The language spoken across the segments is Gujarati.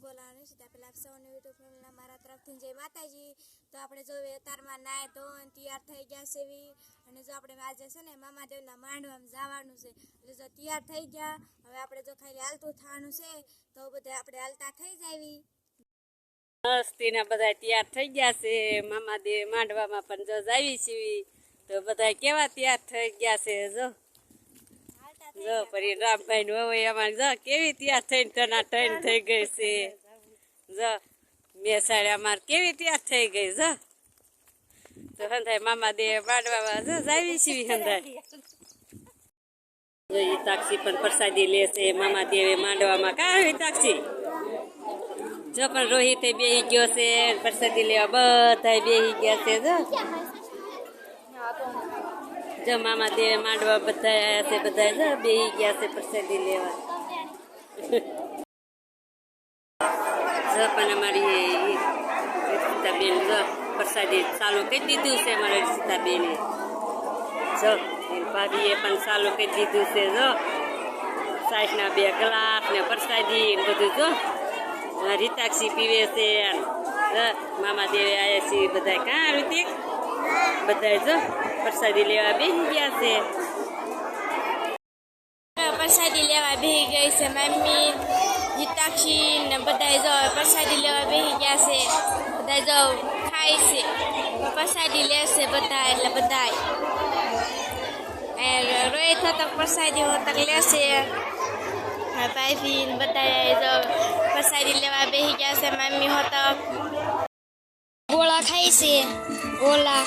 બોલાવાનું છે ત્યાં પેલા સૌને યુટ્યુબ ફેમિલીના મારા તરફથી જય માતાજી। તો આપણે જો અતારમાં નાય તો તૈયાર થઈ ગયા છે અને જો આપણે આજે છે ને મામાદેવના માંડવામાં જવાનું છે એટલે જો તૈયાર થઈ ગયા હવે આપણે જો ખાલી હાલતું થવાનું છે તો બધા આપણે હાલતા થઈ જાવી। મસ્તીના બધા તૈયાર થઈ ગયા છે મામાદેવ માંડવામાં પણ જો જાવી છીએ તો બધા કેવા તૈયાર થઈ ગયા છે જો પરી રામભાઈ નું હવે અમારે જો કેવી તૈયાર થઈને ટના ટન થઈ ગઈ છે જો મેસાડે અમારે કેવી તૈયાર થઈ ગઈ જો તો હંધાય મામાદેવ માંડવામાં જો જાવી છીએ હંધાય જો એ તાક્ષી પણ પ્રસાદી લે છે મામાદેવે માંડવામાં કાવી તાક્ષી જો પણ રોહિતે બેહી ગયો છે પ્રસાદી લેવા બધા બેહી ગયા છે જો મામાદેવે માંડવા બધા આવ્યા છે બધા જો બેહી ગયા છે પ્રસાદી લેવા જો પણ અમારી સીતાબેન જો પ્રસાદી ચાલુ કરી દીધું છે અમારી સીતાબેને જો ભાભીએ પણ ચાલુ કરી દીધું છે જો સાઈડના 2 ગ્લાસ ને પ્રસાદી બધું જો રીતાક્ષી પીવે છે મામાદેવે આવ્યા છે બધા કાં ઋતિક બધા જો પ્રસાદી લેવા બેસી ગયા છે પ્રસાદી લેવા બેસી ગઈ છે મમ્મી રીતાક્ષી ને બધા જો પ્રસાદી લેવા બેસી ગયા છે બધા જો ખાય છે પ્રસાદી લેશે બધા એટલે બધા રોહિત હતો પ્રસાદી હોતક લેશે ભાઈ બધા જો પ્રસાદી લેવા બેસી ગયા છે મમ્મી હોતો ગોળા ખાઈ છે ગોળા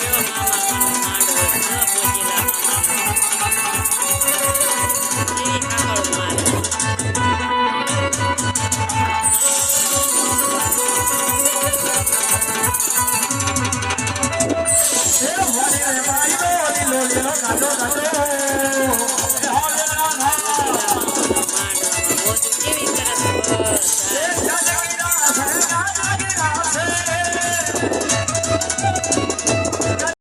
Mama.